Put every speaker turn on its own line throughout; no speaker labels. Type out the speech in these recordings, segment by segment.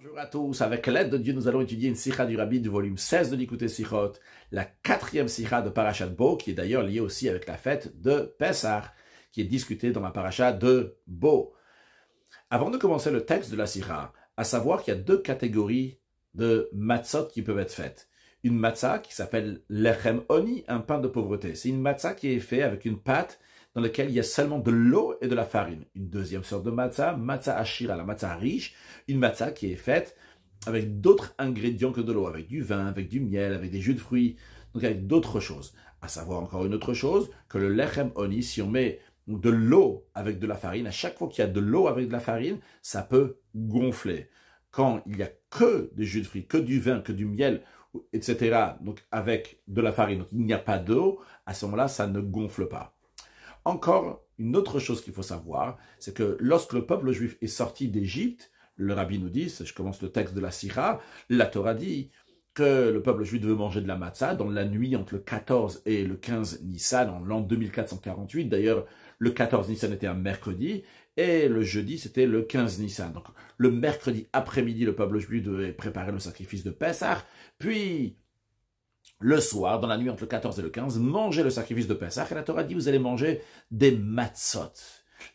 Bonjour à tous, avec l'aide de Dieu, nous allons étudier une sikha du Rabbi du volume 16 de l'Ikutei Sichot, la 4e sikha de Parashat Bo, qui est d'ailleurs liée aussi avec la fête de Pessah, qui est discutée dans la Parashat de Bo. Avant de commencer le texte de la sikha, à savoir qu'il y a deux catégories de matzot qui peuvent être faites. Une matzah qui s'appelle lechem oni, un pain de pauvreté. C'est une matzah qui est faite avec une pâte dans laquelle il y a seulement de l'eau et de la farine. Une deuxième sorte de matzah, matzah ashira, la matzah riche, une matzah qui est faite avec d'autres ingrédients que de l'eau, avec du vin, avec du miel, avec des jus de fruits, donc avec d'autres choses. À savoir encore une autre chose, que le lechem oni, si on met de l'eau avec de la farine, à chaque fois qu'il y a de l'eau avec de la farine, ça peut gonfler. Quand il n'y a que des jus de fruits, que du vin, que du miel, etc., donc avec de la farine, donc il n'y a pas d'eau, à ce moment-là, ça ne gonfle pas. Encore une autre chose qu'il faut savoir, c'est que lorsque le peuple juif est sorti d'Égypte, le Rabbi nous dit, je commence le texte de la Sikha, la Torah dit que le peuple juif devait manger de la matzah dans la nuit entre le 14 et le 15 Nissan, en l'an 2448. D'ailleurs, le 14 Nissan était un mercredi, et le jeudi, c'était le 15 Nissan. Donc, le mercredi après-midi, le peuple juif devait préparer le sacrifice de Pessah, puis le soir, dans la nuit entre le 14 et le 15, manger le sacrifice de Pessah, et la Torah dit, vous allez manger des matzot.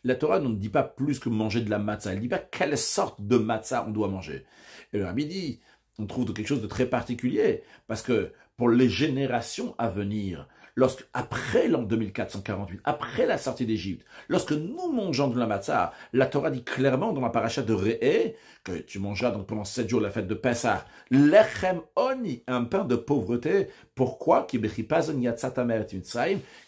La Torah ne dit pas plus que manger de la matzah, elle ne dit pas quelle sorte de matzah on doit manger. Et le Rabbi dit, on trouve quelque chose de très particulier, parce que pour les générations à venir, après l'an 2448, après la sortie d'Égypte, lorsque nous mangeons de la matzah, la Torah dit clairement dans la paracha de Re'eh, que tu mangeras donc pendant 7 jours la fête de Pessah, lechem oni, un pain de pauvreté. Pourquoi?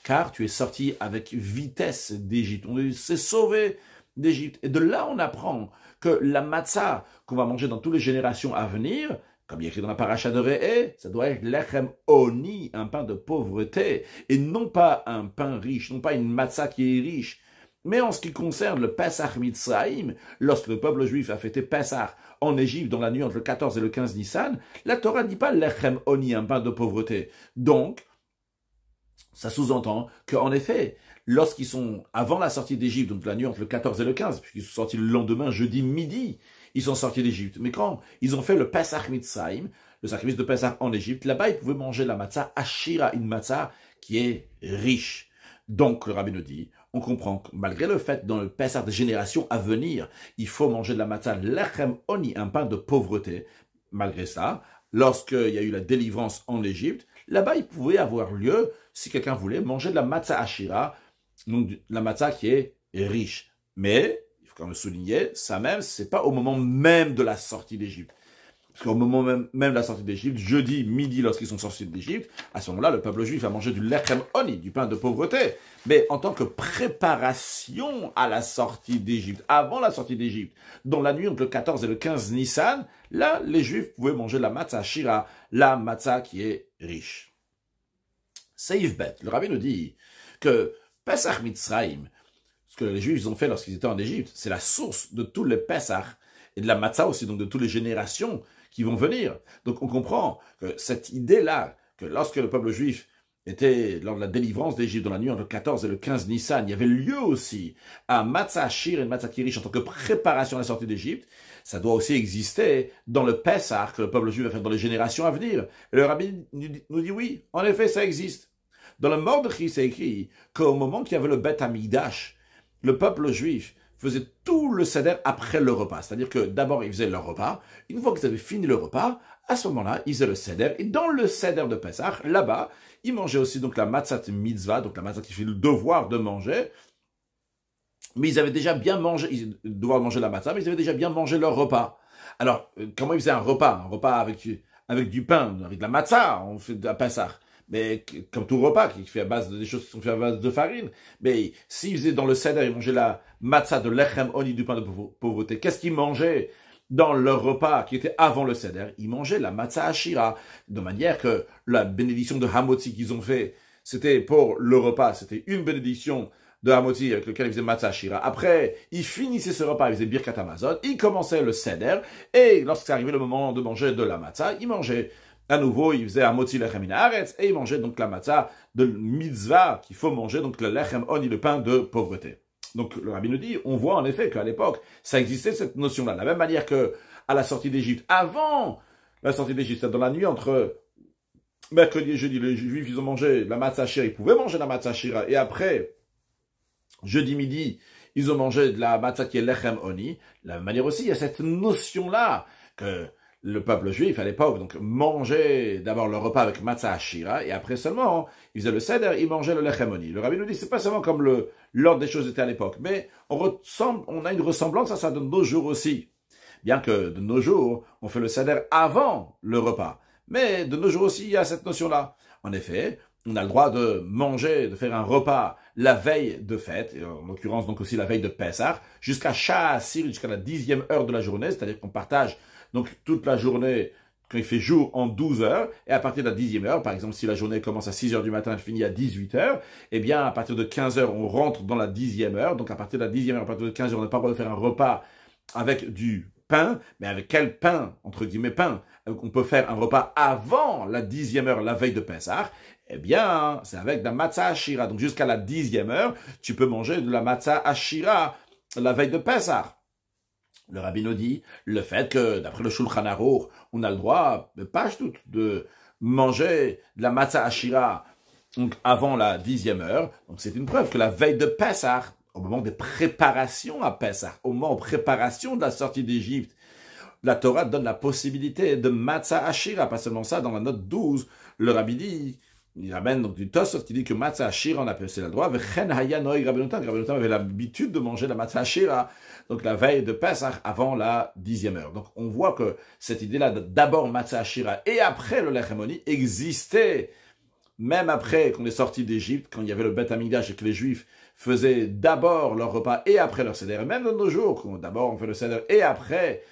Car tu es sorti avec vitesse d'Égypte. On s'est sauvé d'Égypte. Et de là, on apprend que la matzah qu'on va manger dans toutes les générations à venir, comme il y a écrit dans la paracha de Re'eh, ça doit être lechem oni, un pain de pauvreté, et non pas un pain riche, non pas une matzah qui est riche. Mais en ce qui concerne le Pesach Mitzrayim, lorsque le peuple juif a fêté Pessah en Égypte dans la nuit entre le 14 et le 15 Nissan, la Torah ne dit pas lechem oni, un pain de pauvreté. Donc, ça sous-entend qu'en effet, lorsqu'ils sont avant la sortie d'Égypte, donc la nuit entre le 14 et le 15, puisqu'ils sont sortis le lendemain, jeudi midi, ils sont sortis d'Égypte. Mais quand ils ont fait le Pesach Mitzrayim, le sacrifice de Pessah en Égypte, là-bas, ils pouvaient manger la matzah ashira, une matzah qui est riche. Donc, le Rabbi nous dit, on comprend que malgré le fait, dans le Pessah des générations à venir, il faut manger de la matzah lechem oni, un pain de pauvreté. Malgré ça, lorsqu'il y a eu la délivrance en Égypte, là-bas, il pouvait avoir lieu, si quelqu'un voulait, manger de la matzah ashira, donc la matzah qui est riche. Mais, il faut quand même souligner, ça même, c'est pas au moment même de la sortie d'Égypte. Parce qu'au moment même de la sortie d'Égypte, jeudi midi, lorsqu'ils sont sortis d'Égypte, à ce moment-là, le peuple juif a mangé du lechem oni, du pain de pauvreté. Mais en tant que préparation à la sortie d'Égypte, avant la sortie d'Égypte, dans la nuit entre le 14 et le 15 Nissan, là, les juifs pouvaient manger la matzah shira, la matzah qui est riche. Seif bet, le Rabbi nous dit que Pesach Mitzrayim, ce que les juifs ont fait lorsqu'ils étaient en Égypte, c'est la source de tous les Pesach, et de la matzah aussi, donc de toutes les générations qui vont venir. Donc on comprend que cette idée-là, que lorsque le peuple juif était lors de la délivrance d'Égypte dans la nuit entre le 14 et le 15 Nissan, il y avait lieu aussi à matzah shir et matzah kirish en tant que préparation à la sortie d'Égypte. Ça doit aussi exister dans le Pessah que le peuple juif va faire dans les générations à venir. Et le Rabbi nous dit oui, en effet, ça existe. Dans le Mordechai, c'est écrit qu'au moment qu'il y avait le Beth Hamikdash, le peuple juif faisait tout le seder après le repas. C'est-à-dire que d'abord, ils faisaient leur repas. Une fois qu'ils avaient fini le repas, à ce moment-là, ils faisaient le seder. Et dans le seder de Pessah, là-bas, ils mangeaient aussi donc la matzat mitzvah, donc la matzah qui fait le devoir de manger. Mais ils avaient déjà bien mangé, ils devaient manger la matzah, mais ils avaient déjà bien mangé leur repas. Alors, comment ils faisaient un repas? Un repas avec du pain, avec de la matzah, on fait à Pessah. Mais comme tout repas, qui fait à base des choses qui sont faites à base de farine. Mais s'ils faisaient dans le seder, ils mangeaient la matzah de lechem oni, du pain de pauvreté. Qu'est-ce qu'ils mangeaient dans leur repas qui était avant le seder? Ils mangeaient la matzah ashira. De manière que la bénédiction de hamotzi qu'ils ont fait, c'était pour le repas, c'était une bénédiction de hamotzi avec lequel ils faisaient matzah ashira. Après, ils finissaient ce repas, ils faisaient birkat hamazon, ils commençaient le seder, et lorsque arrivait le moment de manger de la matzah, ils mangeaient à nouveau, il faisait hamotzi lechem min haaretz, et il mangeait donc la matzah de mitzvah qu'il faut manger, donc le lechem oni, le pain de pauvreté. Donc le rabbi nous dit, on voit en effet qu'à l'époque, ça existait cette notion-là. De la même manière que à la sortie d'Égypte, avant la sortie d'Égypte, c'est dans la nuit entre mercredi et jeudi, les Juifs, ils ont mangé la matzah shira, ils pouvaient manger la matzah shira, et après, jeudi midi, ils ont mangé de la matzah qui est lechem oni. De la même manière aussi, il y a cette notion-là que le peuple juif à l'époque donc mangeait d'abord le repas avec matzah shira, et après seulement, ils faisaient le seder, ils mangeaient le lechem oni. Le rabbi nous dit, c'est pas seulement comme l'ordre des choses était à l'époque, mais on a une ressemblance à ça de nos jours aussi. Bien que de nos jours, on fait le seder avant le repas. Mais de nos jours aussi, il y a cette notion-là. En effet, on a le droit de manger, de faire un repas la veille de fête, et en l'occurrence donc aussi la veille de Pessah, jusqu'à Sha'asir, jusqu'à la 10e heure de la journée, c'est-à-dire qu'on partage donc toute la journée quand il fait jour en 12 heures, et à partir de la 10e heure, par exemple si la journée commence à 6 heures du matin, elle finit à 18 heures, eh bien à partir de 15 heures, on rentre dans la 10e heure, donc à partir de la 10e heure, à partir de 15 heures, on n'a pas le droit de faire un repas avec du pain, mais avec quel pain, entre guillemets pain, on peut faire un repas avant la 10e heure, la veille de Pessah, eh bien, c'est avec de la matzah ashira. Donc jusqu'à la 10e heure, tu peux manger de la matzah ashira la veille de Pessah. Le rabbi nous dit le fait que, d'après le Shulchan Aruch, on a le droit, pas tout, de manger de la matzah ashira donc avant la 10e heure. Donc c'est une preuve que la veille de Pessah, au moment des préparations à Pessah, au moment de préparation de la sortie d'Égypte, la Torah donne la possibilité de matzah ashira. Pas seulement ça, dans la note 12, le rabbi dit, il ramène donc du Tosfot qui dit que matzah ashira, on a passé le droit. V'chen haya noeg Rabbeinu Tam avait l'habitude de manger la matzah ashira, donc la veille de Pessah avant la 10e heure. Donc on voit que cette idée-là d'abord matzah ashira et après le lechem oni existait même après qu'on est sorti d'Égypte, quand il y avait le Beth Amikdash et que les Juifs faisaient d'abord leur repas et après leur seder. Même de nos jours, d'abord on fait le seder et après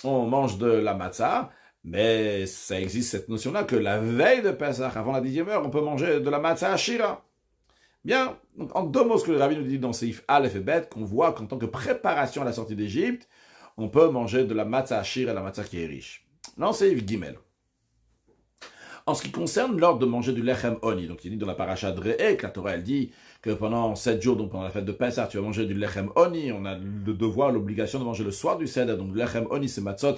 on mange de la matzah. Mais ça existe cette notion-là que la veille de Pessah, avant la 10e heure, on peut manger de la matzah ashira. Bien, donc en deux mots, ce que le rabbi nous dit dans Seif Aleph et Bet, qu'on voit qu'en tant que préparation à la sortie d'Égypte, on peut manger de la matzah ashira, la matzah qui est riche. Dans Seif Gimel. En ce qui concerne l'ordre de manger du lechem oni, donc il dit dans la paracha de Re'eh, que la Torah elle dit que pendant 7 jours, donc pendant la fête de Pessah, tu vas manger du lechem oni, on a le devoir, l'obligation de manger le soir du seder, donc le lechem oni, c'est matzot,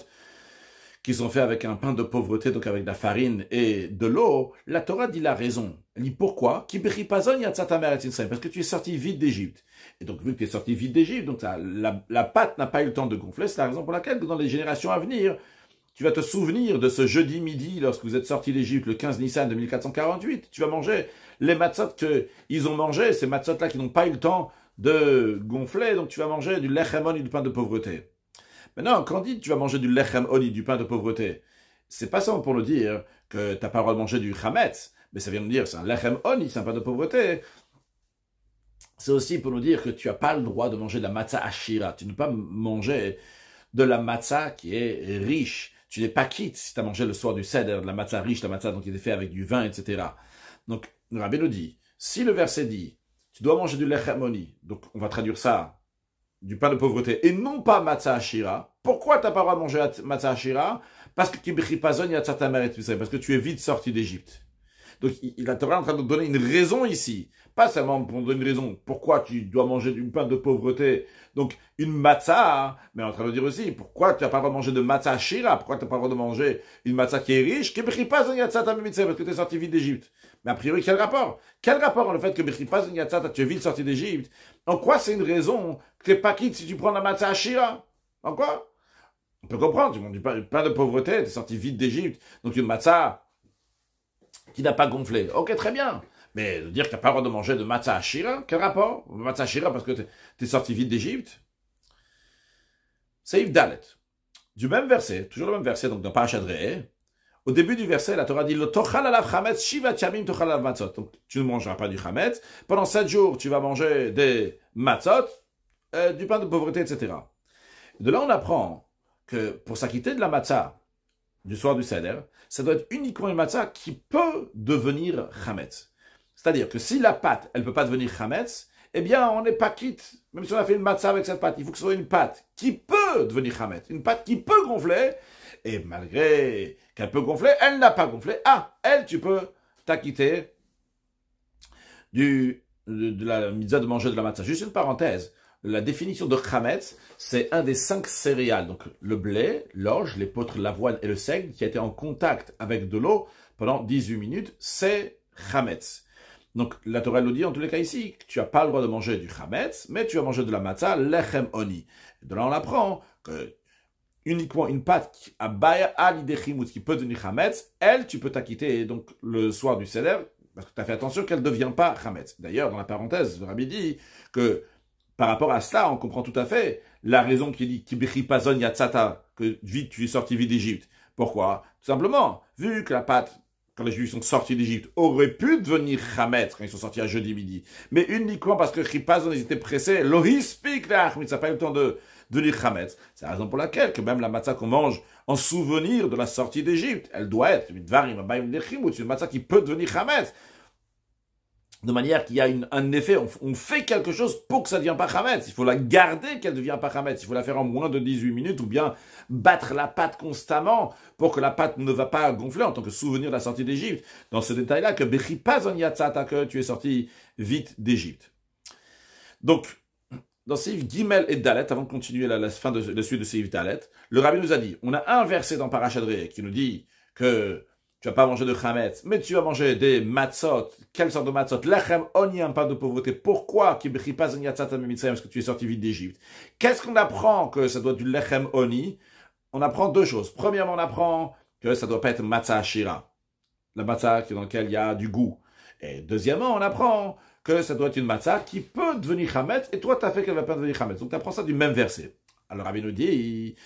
qui sont faits avec un pain de pauvreté, donc avec de la farine et de l'eau, la Torah dit la raison. Elle dit pourquoi? Parce que tu es sorti vide d'Égypte. Et donc, vu que tu es sorti vide d'Égypte, donc la pâte n'a pas eu le temps de gonfler, c'est la raison pour laquelle, dans les générations à venir, tu vas te souvenir de ce jeudi midi, lorsque vous êtes sorti d'Égypte, le 15 Nissan de 1448, tu vas manger les matzot qu'ils ont mangé, ces matzot-là qui n'ont pas eu le temps de gonfler, donc tu vas manger du lechem oni, du pain de pauvreté. Maintenant, quand on dit tu vas manger du lechem oni, du pain de pauvreté, c'est pas seulement pour nous dire que tu n'as pas le droit de manger du chametz, mais ça vient nous dire c'est un lechem oni, c'est un pain de pauvreté. C'est aussi pour nous dire que tu n'as pas le droit de manger de la matzah ashira. Tu ne peux pas manger de la matzah qui est riche. Tu n'es pas quitte si tu as mangé le soir du seder, de la matzah riche, la matzah donc qui était fait avec du vin, etc. Donc, le rabbi nous dit, si le verset dit, tu dois manger du lechem oni, donc on va traduire ça, du pain de pauvreté, et non pas matzah ashira. Pourquoi tu n'as pas le droit de manger matzah ashira? Parce que parce que tu es vite sorti d'Égypte. Donc il est en train de donner une raison ici. Pas seulement pour donner une raison pourquoi tu dois manger du pain de pauvreté, donc une matzah, mais en train de dire aussi pourquoi tu n'as pas le droit de manger de matzah ashira, pourquoi tu n'as pas le droit de manger une matzah qui est riche, parce que tu es sorti vite d'Égypte. Mais a priori, quel rapport? Quel rapport dans le fait que tu es vite sorti d'Égypte? En quoi c'est une raison que tu n'es pas quitte si tu prends la matzah ashira? En quoi? On peut comprendre, tu manges du pain de pauvreté, tu es sorti vite d'Égypte, donc une matzah qui n'a pas gonflé. Ok, très bien. Mais de dire que tu n'as pas le droit de manger de matzah ashira, quel rapport? Matzah ashira parce que tu es sorti vite d'Égypte. Seif Dalet. Du même verset, toujours le même verset, donc dans Parashat Re'eh, au début du verset, la Torah dit Lo tochal alav chametz shivat yamim tochal alav matzot. Donc tu ne mangeras pas du chametz. Pendant 7 jours, tu vas manger des matzot, du pain de pauvreté, etc. De là, on apprend que pour s'acquitter de la matzah du soir du seder, ça doit être uniquement une matzah qui peut devenir chametz. C'est-à-dire que si la pâte, elle ne peut pas devenir chametz, eh bien, on n'est pas quitte. Même si on a fait une matzah avec cette pâte, il faut que ce soit une pâte qui peut devenir chametz, une pâte qui peut gonfler, et malgré qu'elle peut gonfler, elle n'a pas gonflé. Ah, elle, tu peux t'acquitter de la mitzvah de manger de la matzah. Juste une parenthèse. la définition de chametz, c'est un des 5 céréales. Donc le blé, l'orge, l'épeautre, l'avoine et le seigle qui a été en contact avec de l'eau pendant 18 minutes, c'est chametz. Donc la Torah nous dit en tous les cas ici que tu n'as pas le droit de manger du chametz, mais tu vas manger de la matzah, lechem oni. De là on apprend que uniquement une pâte à baya al-idechimout qui peut devenir chametz, elle, tu peux t'acquitter donc le soir du seder, parce que tu as fait attention qu'elle ne devient pas chametz. D'ailleurs, dans la parenthèse, le Rabbi dit que par rapport à cela, on comprend tout à fait la raison qui dit Kibri Pazon Yatsata, que vite tu es sorti vite d'Égypte. Pourquoi? Tout simplement, vu que la pâte, quand les Juifs sont sortis d'Égypte, aurait pu devenir chametz quand ils sont sortis à jeudi midi, mais uniquement parce que Chipazon, ils étaient pressés, l'orispik, ça n'a pas eu le temps de devenir chametz. C'est la raison pour laquelle que même la matzah qu'on mange en souvenir de la sortie d'Égypte, elle doit être une matzah qui peut devenir chametz. De manière qu'il y a un effet, on fait quelque chose pour que ça ne devienne pas chametz. Il faut la garder qu'elle ne devienne pas chametz. Il faut la faire en moins de 18 minutes ou bien battre la pâte constamment pour que la pâte ne va pas gonfler en tant que souvenir de la sortie d'Égypte. Dans ce détail-là, que Bechipazon Yatzata, que tu es sorti vite d'Égypte. Donc, dans Seif Gimel et Dalet, avant de continuer la suite de Seif Dalet, le Rabbi nous a dit, on a un verset dans Parashat Re'eh qui nous dit que tu vas pas manger de chametz, mais tu vas manger des matzot. Quelle sorte de matzot? Lechem oni, un pain de pauvreté. Pourquoi? Parce que tu es sorti vite d'Égypte. Qu'est-ce qu'on apprend que ça doit être du lechem oni? On apprend deux choses. Premièrement, on apprend que ça doit pas être matzah ashira. La matzah dans laquelle il y a du goût. Et deuxièmement, on apprend que ça doit être une matzah qui peut devenir chametz, et toi, tu as fait qu'elle va pas devenir chametz. Donc, tu apprends ça du même verset. Alors, Rabbi nous dit,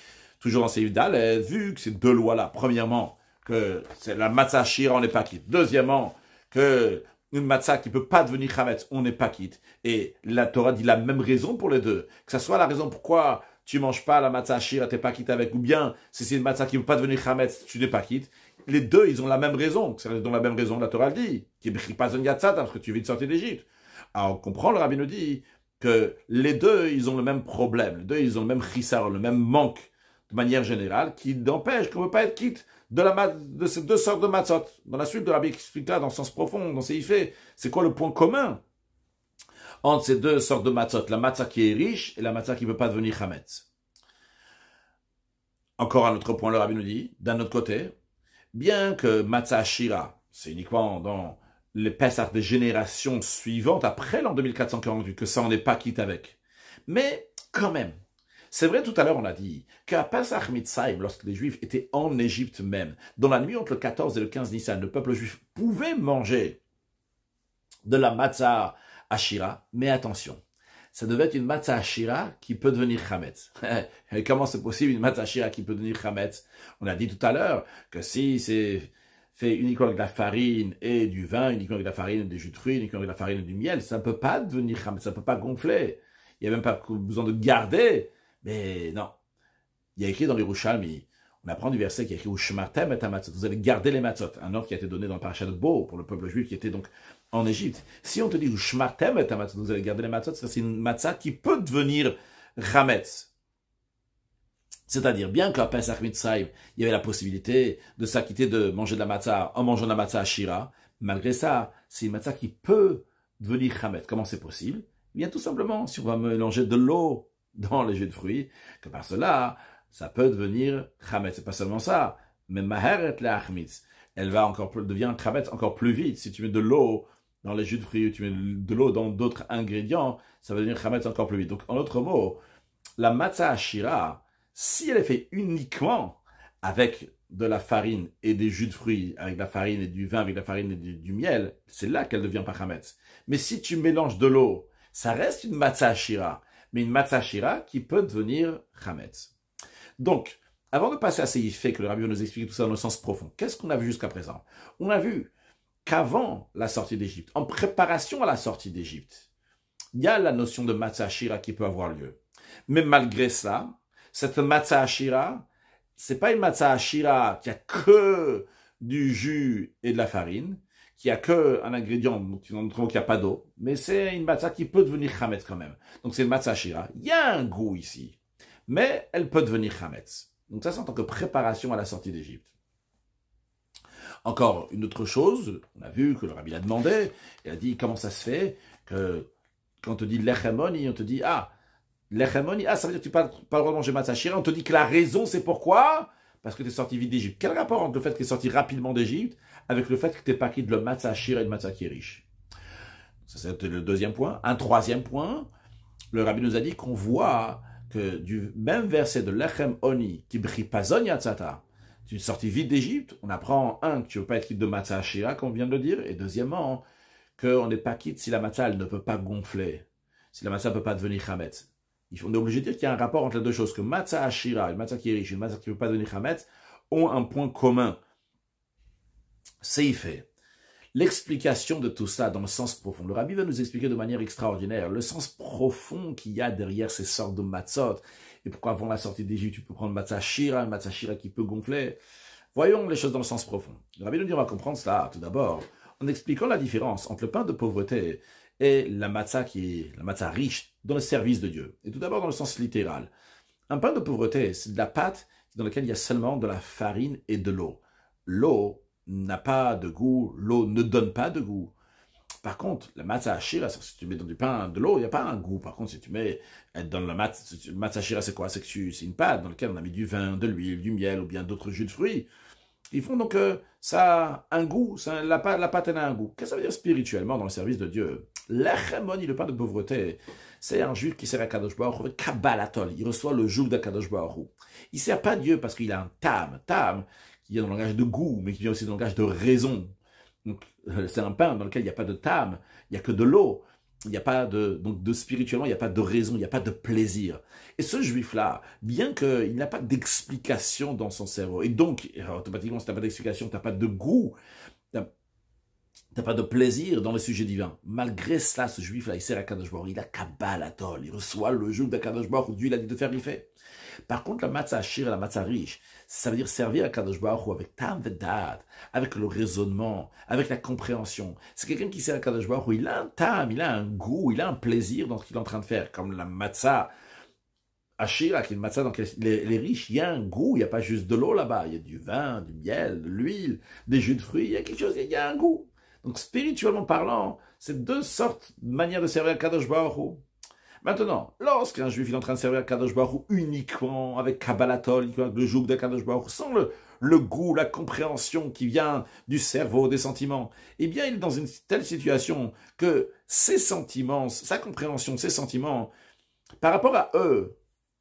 toujours dans Seif Dalet, vu que ces deux lois-là, premièrement, que c'est la matzah shira, on n'est pas quitte. Deuxièmement, que une matzah qui peut pas devenir chametz, on n'est pas quitte. Et la Torah dit la même raison pour les deux. Que ça soit la raison pourquoi tu manges pas la matzah shira, t'es pas quitte avec, ou bien si c'est une matzah qui ne peut pas devenir chametz, tu n'es pas quitte. Les deux, ils ont la même raison. C'est dans la même raison, la Torah le dit. Qui est pas un yatzat, parce que tu viens de sortir d'Égypte. Alors, on comprend, le Rabbi nous dit que les deux, ils ont le même problème. Les deux, ils ont le même chissar, le même manque, de manière générale, qui n'empêche qu'on ne peut pas être quitte de ces deux sortes de matzot. Dans la suite, le Rabbi explique là, dans le sens profond, dans ses ifés, c'est quoi le point commun entre ces deux sortes de matzot? La matzah qui est riche et la matzah qui ne peut pas devenir chametz. Encore un autre point, le Rabbi nous dit, d'un autre côté, bien que matzah shira, c'est uniquement dans les Pessah des générations suivantes, après l'an 2448, que ça on n'est pas quitte avec. Mais, quand même, c'est vrai, tout à l'heure, on a dit qu'à Pesach Mitzrayim, lorsque les Juifs étaient en Égypte même, dans la nuit entre le 14 et le 15 Nissan, le peuple juif pouvait manger de la matzah ashira, mais attention, ça devait être une matzah ashira qui peut devenir chametz. Et comment c'est possible une matzah ashira qui peut devenir chametz? On a dit tout à l'heure que si c'est fait uniquement avec de la farine et du vin, uniquement avec de la farine et des jus de fruits, uniquement avec de la farine et du miel, ça ne peut pas devenir chametz, ça ne peut pas gonfler. Il n'y a même pas besoin de garder. Mais non, il y a écrit dans les Yerushalmi, on apprend du verset qui est écrit « Ushmartem et matzot ». Vous allez garder les matzot. Un ordre qui a été donné dans le parashat de Bo pour le peuple juif qui était donc en Égypte. Si on te dit « Ushmartem et matzot », vous allez garder les matzot, c'est une matzah qui peut devenir chametz. C'est-à-dire, bien qu'à Pesach Mitzrayim, il y avait la possibilité de s'acquitter de manger de la matzah en mangeant de la matzah ashira, malgré ça, c'est une matzah qui peut devenir chametz. Comment c'est possible? Eh bien, tout simplement, si on va mélanger de l'eau dans les jus de fruits, que par cela, ça peut devenir chametz. C'est pas seulement ça, mais maheret le'achmitz. Elle va devient chametz encore plus vite. Si tu mets de l'eau dans les jus de fruits, ou tu mets de l'eau dans d'autres ingrédients, ça va devenir chametz encore plus vite. Donc, en d'autres mots, la matzah ashira, si elle est faite uniquement avec de la farine et des jus de fruits, avec de la farine et du vin, avec de la farine et du miel, c'est là qu'elle devient pas chametz. Mais si tu mélanges de l'eau, ça reste une matzah ashira, mais une matzah shira qui peut devenir chametz. Donc, avant de passer à ces faits que le Rabbi nous explique tout ça dans le sens profond, qu'est-ce qu'on a vu jusqu'à présent? On a vu qu'avant la sortie d'Égypte, en préparation à la sortie d'Égypte, il y a la notion de matzah shira qui peut avoir lieu. Mais malgré cela, cette matzah shira, c'est pas une matzah shira qui a que du jus et de la farine, qui a que un ingrédient, qui n'a pas d'eau, mais c'est une matzah qui peut devenir chametz quand même. Donc c'est une matzah shira. Il y a un goût ici, mais elle peut devenir chametz. Donc ça c'est en tant que préparation à la sortie d'Égypte. Encore une autre chose, on a vu que le Rabbi l'a demandé, il a dit comment ça se fait que quand on te dit lechem oni, on te dit L'Echemoni, ça veut dire que tu n'as pas le droit de manger matzah shira. On te dit que la raison, c'est pourquoi? Parce que tu es sorti vite d'Égypte. Quel rapport entre le fait que tu es sorti rapidement d'Égypte avec le fait que tu n'es pas quitté le matzah shira et le matzah qui est riche? Ça, c'est le deuxième point. Un troisième point, le rabbi nous a dit qu'on voit que du même verset de Lechem Oni, qui brille pas yatzata, tu es sorti vite d'Égypte, on apprend, que tu ne veux pas être quitte de matzah shira, comme on vient de le dire, et deuxièmement, qu'on n'est pas quitte si la matzah elle ne peut pas gonfler, si la matzah ne peut pas devenir chametz. On est obligé de dire qu'il y a un rapport entre les deux choses, que matzah ashira, une matzah qui est riche, une matzah qui ne peut pas devenir chametz, ont un point commun. C'est y fait. L'explication de tout ça dans le sens profond. Le rabbi va nous expliquer de manière extraordinaire le sens profond qu'il y a derrière ces sortes de matzot. Et pourquoi avant la sortie d'Égypte, tu peux prendre matzah shira qui peut gonfler. Voyons les choses dans le sens profond. Le rabbi nous dit, on va comprendre cela tout d'abord en expliquant la différence entre le pain de pauvreté et la matzah qui est la matzah riche dans le service de Dieu. Et tout d'abord dans le sens littéral. Un pain de pauvreté, c'est de la pâte dans laquelle il y a seulement de la farine et de l'eau. L'eau n'a pas de goût, l'eau ne donne pas de goût. Par contre, la matzah shira, si tu mets dans du pain de l'eau, il n'y a pas un goût. Par contre, si tu mets dans le matzah shira, c'est quoi? C'est une pâte dans laquelle on a mis du vin, de l'huile, du miel ou bien d'autres jus de fruits. Ils font donc ça a un goût, la pâte elle a un goût. Qu'est-ce que ça veut dire spirituellement dans le service de Dieu? L'Echemoni, le pain de pauvreté, c'est un juif qui sert à Kadosh Baruch Hu avec Kabbalatol. Il reçoit le joug d'Akadosh Baruch Hu. Il ne sert pas Dieu parce qu'il a un tam, qui vient dans le langage de goût, mais qui vient aussi dans le langage de raison. Donc, c'est un pain dans lequel il n'y a pas de tam, il n'y a que de l'eau. Il n'y a pas donc spirituellement, il n'y a pas de raison, il n'y a pas de plaisir. Et ce juif-là, bien qu'il n'a pas d'explication dans son cerveau, et donc, automatiquement, si tu n'as pas d'explication, tu n'as pas de goût, tu n'as pas de plaisir dans le sujet divin. Malgré cela, ce juif-là, il sert à Kadosh Baruch Hu, il a Kabbalatol, il reçoit le joug d'Akadosh Baruch Hu, Dieu il a dit de faire, il fait. Par contre, la matzah shira, la matzah riche, ça veut dire servir à Kadosh Baruch Hu avec tam vedat, avec le raisonnement, avec la compréhension. C'est quelqu'un qui sert à Kadosh Baruch Hu, il a un tam, il a un goût, il a un plaisir dans ce qu'il est en train de faire, comme la matzah ashira, qui est une matzah dans laquelle les riches, il y a un goût, il n'y a pas juste de l'eau là-bas, il y a du vin, du miel, de l'huile, des jus de fruits, il y a quelque chose, il y a un goût. Donc spirituellement parlant, c'est deux sortes de manières de servir à Kadosh Baruch Hu. Maintenant, lorsqu'un juif est en train de servir à Kadosh Baruch Hu uniquement avec Kabbalatol, avec le joug de Kadosh Baruch Hu, sans le goût, la compréhension qui vient du cerveau, des sentiments, eh bien il est dans une telle situation que ses sentiments, sa compréhension, ses sentiments, par rapport à eux,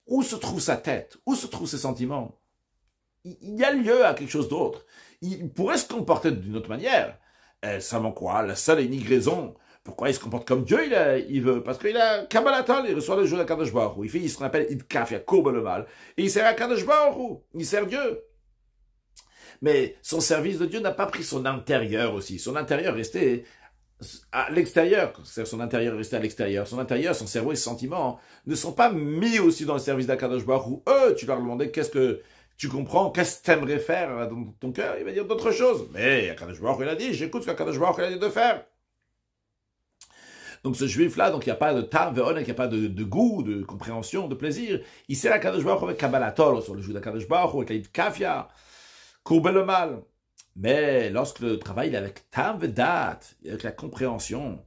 où se trouve sa tête, où se trouvent ses sentiments, il y a lieu à quelque chose d'autre. Il pourrait se comporter d'une autre manière. Seulement quoi? La seule et unique raison pourquoi il se comporte comme Dieu, il veut, parce qu'il a Kabbalatol, il reçoit le jour de Kadosh Baruch Hu. Il fait ce qu'on appelle Idkaf, il courbe le mal. Et il sert à Kadosh Baruch Hu, il sert Dieu. Mais son service de Dieu n'a pas pris son intérieur aussi. Son intérieur restait à l'extérieur. Son intérieur restait à l'extérieur. Son intérieur, son cerveau et ses sentiments ne sont pas mis aussi dans le service d'Akadosh Baruch Hu. Eux, tu leur demandais qu'est-ce que tu comprends, qu'est-ce que tu aimerais faire dans ton cœur, il va dire d'autres choses. Mais Akadosh Baruch Hu, il a dit, j'écoute ce qu'Akadosh Baruch Hu a dit de faire. Donc ce juif-là, donc il n'y a pas de tam, il n'y a pas de goût, de compréhension, de plaisir. Il sert à Kadosh Baruch Hu avec Kabbalatol, sur le joug de Kadosh Baruch Hu, avec la kafia, courber le mal. Mais lorsque le travail est avec tam vedat, avec la compréhension,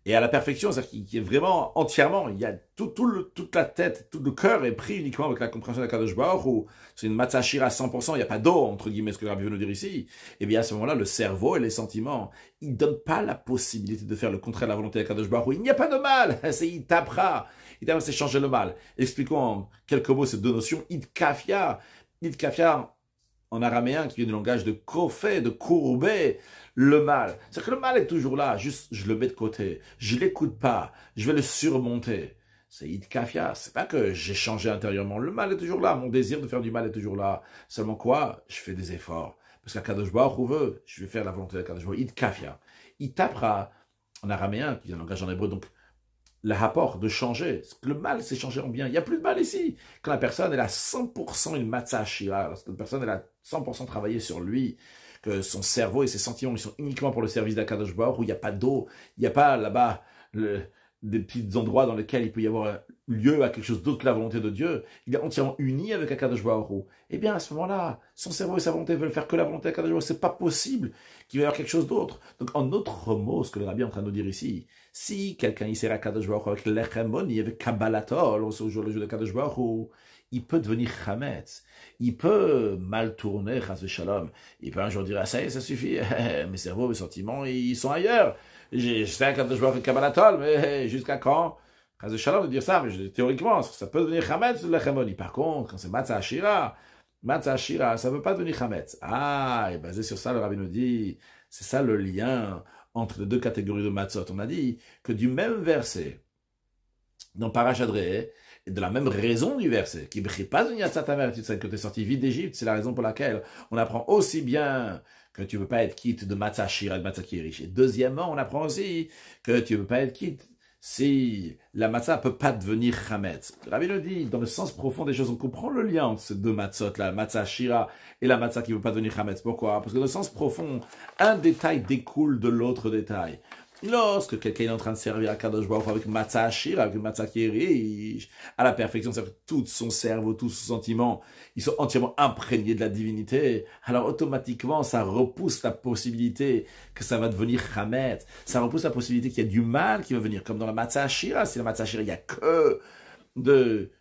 et à la perfection, c'est-à-dire qu'il est vraiment entièrement, il y a toute la tête, tout le cœur est pris uniquement avec la compréhension de Kadosh Baruch Hu. C'est une matzah shira à 100%, il n'y a pas d'eau, entre guillemets, ce que le rabbi veut nous dire ici. Et bien à ce moment-là, le cerveau et les sentiments, ils ne donnent pas la possibilité de faire le contraire de la volonté de Kadosh Baruch Hu. Il n'y a pas de mal, il tapera. Il tapera, c'est changer le mal. Expliquons en quelques mots ces deux notions. Idkafia en araméen, qui vient du langage de kofé, de courber le mal. C'est-à-dire que le mal est toujours là, juste je le mets de côté, je l'écoute pas, je vais le surmonter. C'est Idkafia, c'est pas que j'ai changé intérieurement, le mal est toujours là, mon désir de faire du mal est toujours là. Seulement quoi? Je fais des efforts. Parce qu'Akadosh Baruch Hu veut, je vais faire la volonté d'Akadosh Baruch Hu. Idkafia. Il tapera en araméen, qui vient du langage en hébreu, donc le rapport de changer. Le mal s'est changé en bien. Il n'y a plus de mal ici. Quand la personne elle a 100% une matzah shira, lorsque la personne elle a 100% travaillé sur lui, que son cerveau et ses sentiments ils sont uniquement pour le service d'Akadosh Baruch Hu, où il n'y a pas d'eau, il n'y a pas là-bas des petits endroits dans lesquels il peut y avoir lieu à quelque chose d'autre que la volonté de Dieu. Il est entièrement uni avec Akadosh Baruch Hu. Eh bien, à ce moment-là, son cerveau et sa volonté veulent faire que la volonté d'Akadosh Baruch Hu. C'est pas possible qu'il va y avoir quelque chose d'autre. Donc, en autre mot, ce que le rabbi est en train de nous dire ici, Si quelqu'un il sert à Kadosh Baruch Hu avec l'Echemoni, avec Kabbalatol, on se joue le jeu de Kadosh Baruch Hu, il peut devenir Chametz. Il peut mal tourner, Chas Shalom. Il peut un jour dire, ah, ça y est, ça suffit. Mes cerveaux, mes sentiments, ils sont ailleurs. Je sais quand je vois avec Kabbalatol, mais jusqu'à quand? Chas Shalom de dire ça, mais théoriquement, ça peut devenir Chametz ou l'Echemoni. Par contre, quand c'est Matzah Ashira, ça ne veut pas devenir Chametz. Ah, et basé sur ça, le Rabbi nous dit, c'est ça le lien entre les deux catégories de Matzot. On a dit que du même verset, dans Parashat Re'eh, et de la même raison du verset, qui ne pas une yatzat amer, tu sais que tu es sorti vite d'Égypte, c'est la raison pour laquelle on apprend aussi bien que tu ne veux pas être quitte de Matzah Shira, de Matzah qui est riche. Et deuxièmement, on apprend aussi que tu ne veux pas être quitte si la matzah ne peut pas devenir chametz. Le Rabbi le dit, dans le sens profond des choses, on comprend le lien entre ces deux matzot, la matzah shira et la matzah qui ne veut pas devenir chametz. Pourquoi? Parce que dans le sens profond, un détail découle de l'autre détail. Lorsque quelqu'un est en train de servir à Kadosh Baruch Hu avec matzah shira, avec une matzah qui est riche, à la perfection, c'est-à-dire que tout son cerveau, tous ses sentiments, ils sont entièrement imprégnés de la divinité, alors automatiquement, ça repousse la possibilité que ça va devenir chametz. Ça repousse la possibilité qu'il y a du mal qui va venir, comme dans la matzah shira. Si la matzah shira, il n'y a que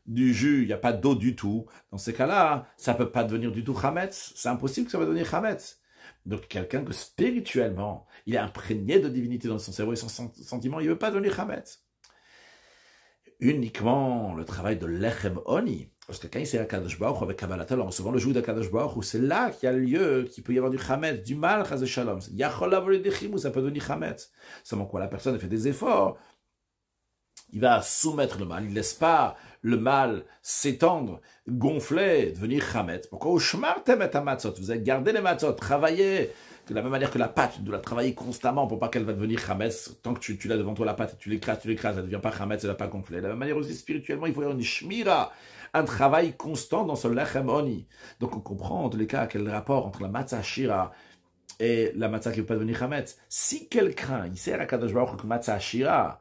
du jus, il n'y a pas d'eau du tout. Dans ces cas-là, ça ne peut pas devenir du tout chametz. C'est impossible que ça va devenir chametz. Donc, quelqu'un que spirituellement, il est imprégné de divinité dans son cerveau et son sentiment, il ne veut pas devenir chametz. Uniquement le travail de l'Echem Oni, parce que quand il sert à Kadosh Baruch Hu avec Kabbalatol, en recevant le joug de Kadosh Baruch Hu, c'est là qu'il y a lieu, qu'il peut y avoir du chametz, du mal, chas shalom. Yachol avol dechimou, ça peut devenir chametz. Seulement quoi, la personne fait des efforts, il va soumettre le mal, il ne laisse pas le mal s'étendre, gonfler, devenir chametz. Pourquoi au shmar temet hamatzot, vous avez gardé les matzot, travaillez de la même manière que la pâte, tu dois la travailler constamment pour pas qu'elle va devenir chametz. Tant que tu l'as devant toi la pâte et tu l'écrases, elle ne devient pas chametz, elle ne va pas gonfler. De la même manière aussi spirituellement, il faut y avoir une shmira, un travail constant dans ce lechem oni. Donc on comprend en tous les cas quel rapport entre la matzah shira et la matzah qui ne veut pas devenir chametz. Si quelqu'un, il sert à Kadosh Baruch Hu matzah shira,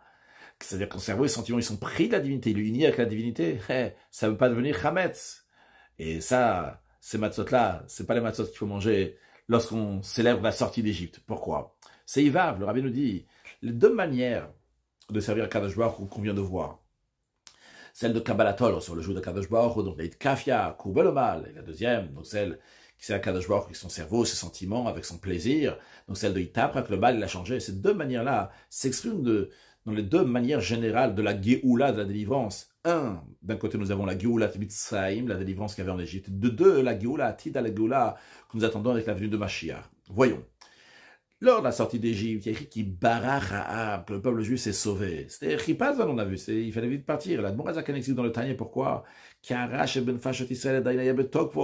c'est-à-dire que son cerveau et ses sentiments, ils sont pris de la divinité, il est uni avec la divinité, ça ne veut pas devenir chametz. Et ça, ces matzot-là, c'est pas les matzot qu'il faut manger lorsqu'on célèbre la sortie d'Égypte. Pourquoi? C'est Ivav, le Rabbi nous dit, les deux manières de servir à Kadosh Baruch Hu qu'on vient de voir. Celle de Kabbalatol, sur le jour de Kadosh Baruch Hu, donc la Kafia, courber le mal, et la deuxième, donc celle qui sert à Kadosh Baruch Hu avec son cerveau, ses sentiments, avec son plaisir, donc celle de Itapra, que le mal, il a changé. Ces deux manières-là s'expriment dans les deux manières générales de la Géoula, de la délivrance. Un, d'un côté, nous avons la Géoula Mitzrayim, la délivrance qu'il y avait en Égypte. De deux, la Géoula Atida, la Géoula que nous attendons avec la venue de Mashiach. Voyons. Lors de la sortie d'Égypte, il y a écrit qui barach ha'am, que le peuple juif s'est sauvé. C'était Chipazon, on a vu, il fallait vite partir. La Dmorazakan existe dans le Tanya, pourquoi?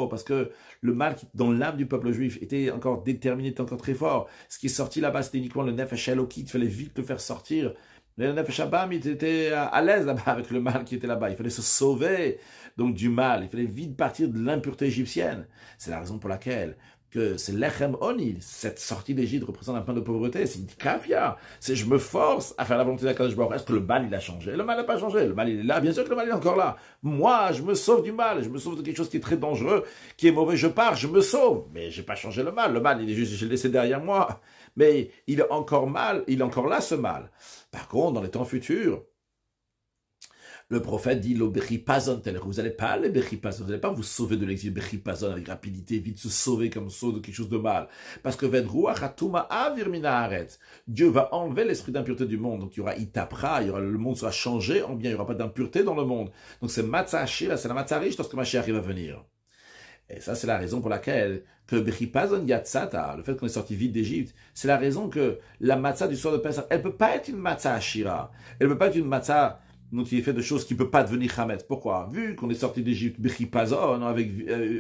Parce que le mal dans l'âme du peuple juif était encore déterminé, était encore très fort. Ce qui est sorti là-bas, c'était uniquement le Nefesh Eloki, il fallait vite le faire sortir. Le Nefesh Abam, il était à l'aise là-bas avec le mal qui était là-bas. Il fallait se sauver donc du mal. Il fallait vite partir de l'impureté égyptienne. C'est la raison pour laquelle que c'est l'Echem Oni, cette sortie d'Égypte représente un point de pauvreté, c'est une kafia, c'est je me force à faire la volonté d'Akadosh Baruch Hu. Est-ce que le mal il a changé? Le mal n'a pas changé, le mal il est là, bien sûr que le mal il est encore là. Moi, je me sauve du mal, je me sauve de quelque chose qui est très dangereux, qui est mauvais, je pars, je me sauve. Mais j'ai pas changé le mal il est juste, je l'ai laissé derrière moi. Mais il est encore mal, il est encore là ce mal. Par contre, dans les temps futurs, le prophète dit, vous n'allez pas aller Bechipazon, vous n'allez pas vous sauver de l'exil Bechipazon avec rapidité, vite se sauver comme sauve de quelque chose de mal. Parce que Dieu va enlever l'esprit d'impureté du monde. Donc il y aura Itapra, le monde sera changé en bien, il n'y aura pas d'impureté dans le monde. Donc c'est Matzah Ashira, c'est la Matzah riche lorsque Mashiach va venir. Et ça, c'est la raison pour laquelle que Bechipazon Yatzata, le fait qu'on est sorti vite d'Égypte, c'est la raison que la Matzah du soir de Pessah, elle ne peut pas être une Matzah Ashira. Elle ne peut pas être une Matzah donc il est fait de choses qui ne peuvent pas devenir chametz. Pourquoi? Vu qu'on est sorti d'Égypte, Bechipazon, avec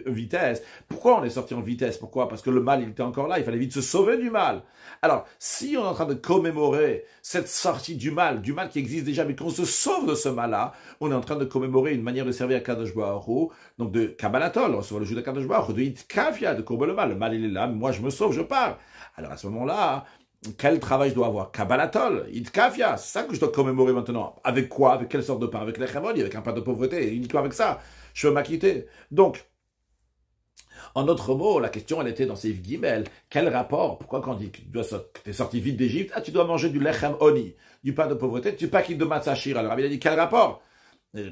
vitesse. Pourquoi on est sorti en vitesse? Pourquoi? Parce que le mal, il était encore là. Il fallait vite se sauver du mal. Alors, si on est en train de commémorer cette sortie du mal qui existe déjà, mais qu'on se sauve de ce mal-là, on est en train de commémorer une manière de servir à Kadosh Baruch Hu, donc de Kabbalatol, recevoir le jour de Kadosh Baruch Hu, de Itkafia, de courber le mal. Le mal, il est là, mais moi, je me sauve, je pars. Alors, à ce moment-là, quel travail je dois avoir? Kabbalatol, Itkafia, c'est ça que je dois commémorer maintenant. Avec quoi? Avec quelle sorte de pain? Avec l'Echem Oni, avec un pain de pauvreté, uniquement avec ça, je veux m'acquitter. Donc, En d'autres mots, la question, elle était dans Seif Gimel. Quel rapport? Pourquoi quand on dit que tu es sorti vite d'Égypte, tu dois manger du lechem oni, du pain de pauvreté, tu pas quitte de matzah shira. Le rabbi a dit, quel rapport?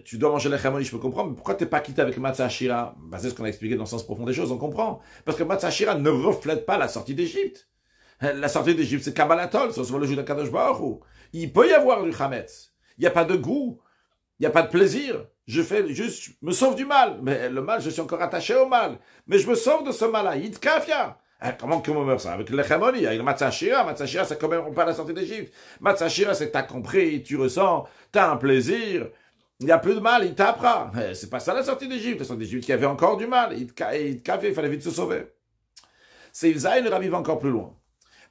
Tu dois manger lechem oni, je peux comprendre, mais pourquoi t'es pas quitté avec matzah shira? C'est ce qu'on a expliqué dans le sens profond des choses, on comprend. Parce que matzah shira ne reflète pas la sortie d'Égypte. La sortie d'Égypte, c'est Kabbalatol, c'est le Judas Kadosh Baruch Hu. Il peut y avoir du chametz. Il n'y a pas de goût. Il n'y a pas de plaisir. Je me sauve du mal. Mais le mal, je suis encore attaché au mal. Mais je me sauve de ce mal-là. Yitkafia. Comment qu'on meurt ça? Avec le lechamoni, avec le matzah shira. Matzah shira, c'est quand même pas la sortie d'Égypte. Matzah shira, c'est t'as compris, tu ressens, t'as un plaisir. Il n'y a plus de mal, il t'apprend. C'est pas ça la sortie d'Égypte. La sortie d'Égypte, il y avait encore du mal. Yitkafia, il fallait vite se sauver. C'est Isaïe, le rabbi va encore plus loin.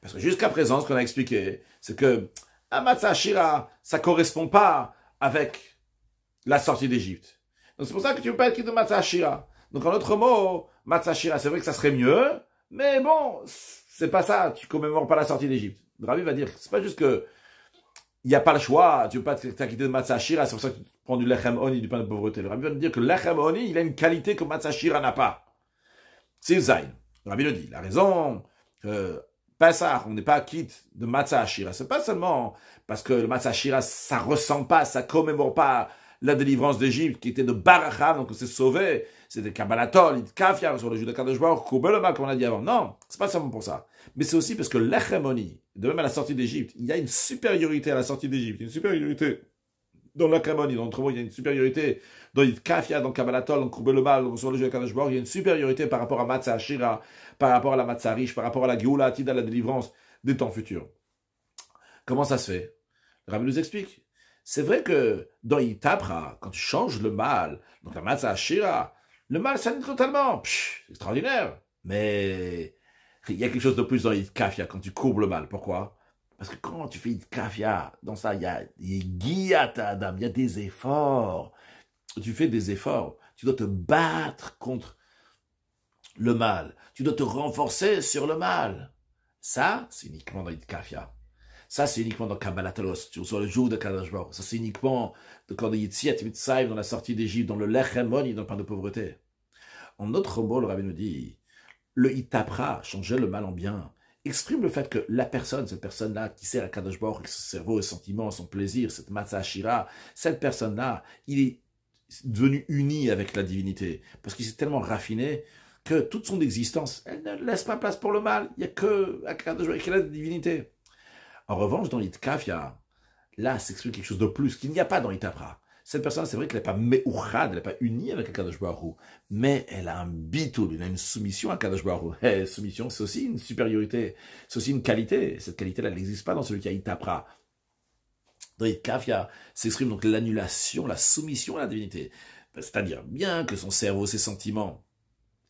Parce que jusqu'à présent, ce qu'on a expliqué, c'est que un matzah shira, ça correspond pas avec la sortie d'Égypte. Donc c'est pour ça que tu ne peux pas être quitte de matzah shira. Donc en d'autres mots, matzah shira, c'est vrai que ça serait mieux, mais bon, c'est pas ça, tu commémores pas la sortie d'Égypte. Le rabbi va dire, c'est pas juste que il n'y a pas le choix, tu ne peux pas t'acquitter de matzah shira, c'est pour ça que tu prends du lechem oni, du pain de pauvreté. Le rabbi va nous dire que le lechem oni, il a une qualité que matzah shira n'a pas. C'est zayn. Le rabbi le dit, la raison que Pessah, on n'est pas quitte de matzah shira. C'est pas seulement parce que le matzah shira, ça ressent pas, ça commémore pas la délivrance d'Égypte, qui était de Baracham, donc on s'est sauvé. C'était Kabbalatol, Kafia, sur le Judas Kadosh Baruch Hu, comme on a dit avant. Non, c'est pas seulement pour ça. Mais c'est aussi parce que l'Echemoni, de même à la sortie d'Égypte, il y a une supériorité à la sortie d'Égypte, une supériorité dans l'Echemoni, dans l'autre mot, il y a une supériorité dans Kafia, dans Kabbalatol, dans Koubel sur le Judas Kadosh Baruch Hu, il y a une supériorité par rapport à matzah shira, par rapport à la matzah riche, par rapport à la Géoula Atida, la délivrance des temps futurs. Comment ça se fait? Le rabbi nous explique. C'est vrai que dans Itapra, quand tu changes le mal, donc la matzah shira, le mal s'annule totalement. C'est extraordinaire. Mais il y a quelque chose de plus dans Itkafia quand tu courbes le mal. Pourquoi? Parce que quand tu fais Itkafia, dans ça, il y a Guillata Adam, il y a des efforts. Tu fais des efforts. Tu dois te battre contre le mal. Tu dois te renforcer sur le mal. Ça, c'est uniquement dans Itkafia. Ça, c'est uniquement dans Kabbalah Talos, sur le jour de Kadosh Baruch. Ça, c'est uniquement quand il y a Yitziat Mitzrayim, dans la sortie d'Égypte, dans le Lechem Oni, dans le pain de pauvreté. En autre mot, le rabbi nous dit, le Itapra, changer le mal en bien, exprime le fait que la personne, cette personne-là, qui sert à Kadosh Baruch, avec son cerveau, ses sentiments, son plaisir, cette matzah shira, cette personne-là, il est devenu uni avec la divinité. Parce qu'il s'est tellement raffiné que toute son existence, elle ne laisse pas place pour le mal. Il n'y a que à Kadosh Baruch, qu'il a la divinité. En revanche, dans l'Itkafia, là, s'exprime quelque chose de plus qu'il n'y a pas dans l'Itapra. Cette personne, c'est vrai qu'elle n'est pas me'ouchad, elle n'est pas unie avec Kadosh Baruch Hu, mais elle a un bitoul, elle a une soumission à Kadosh Baruch Hu. Et soumission, c'est aussi une supériorité, c'est aussi une qualité. Cette qualité-là, elle n'existe pas dans celui qui a Itapra. Dans l'Itkafia, s'exprime donc l'annulation, la soumission à la divinité. C'est-à-dire, bien que son cerveau, ses sentiments,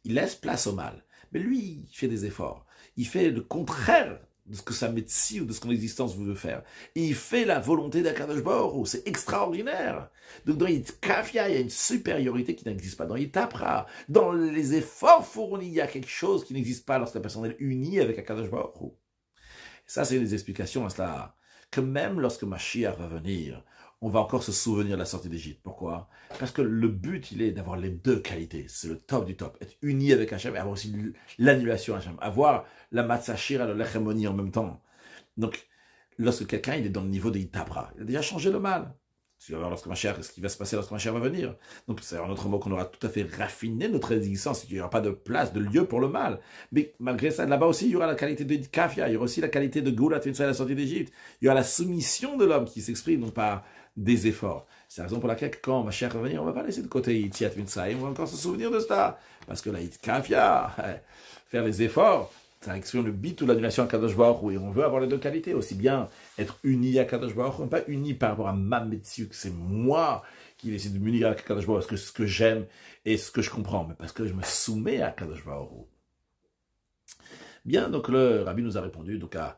il laisse place au mal. Mais lui, il fait des efforts. Il fait le contraire de ce que sa médecine ou de ce que son existence veut faire. Et il fait la volonté d'Akadosh Baruch Hu. C'est extraordinaire. Donc dans Itkafia, il y a une supériorité qui n'existe pas dans Itapra. Dans les efforts fournis, il y a quelque chose qui n'existe pas lorsque la personne est unie avec Akadosh Baruch Hu. Et ça, c'est des explications à cela. Que même lorsque Mashiach va venir, on va encore se souvenir de la sortie d'Égypte. Pourquoi? Parce que le but, il est d'avoir les deux qualités. C'est le top du top. Être uni avec Hachem et avoir aussi l'annulation à Hachem. Avoir la matzah shira et le lechem oni en même temps. Donc, lorsque quelqu'un il est dans le niveau de Itapra, il a déjà changé le mal. Tu vas voir lorsque Mashiach, ce qui va se passer lorsque Mashiach va venir. Donc, c'est un autre mot qu'on aura tout à fait raffiné notre existence, il n'y aura pas de place, de lieu pour le mal. Mais malgré ça, là-bas aussi, il y aura la qualité de Kafia, il y aura aussi la qualité de Geulat Mitzrayim, la sortie d'Égypte. Il y aura la soumission de l'homme qui s'exprime, non pas des efforts. C'est la raison pour laquelle, quand Mashiach va venir, on ne va pas laisser de côté Yitziat Mitzrayim, on va encore se souvenir de ça. Parce que la Kafia, faire les efforts, ça exprime le bit ou l'annulation à Kadosh Baruch Hu. Et on veut avoir les deux qualités, aussi bien être uni à Kadosh Baruch Hu, pas uni par rapport à ma médecine, que c'est moi qui décide de m'unir à Kadosh Baruch Hu, parce que ce que j'aime et ce que je comprends, mais parce que je me soumets à Kadosh Baruch Hu. Bien, donc le Rabbi nous a répondu donc à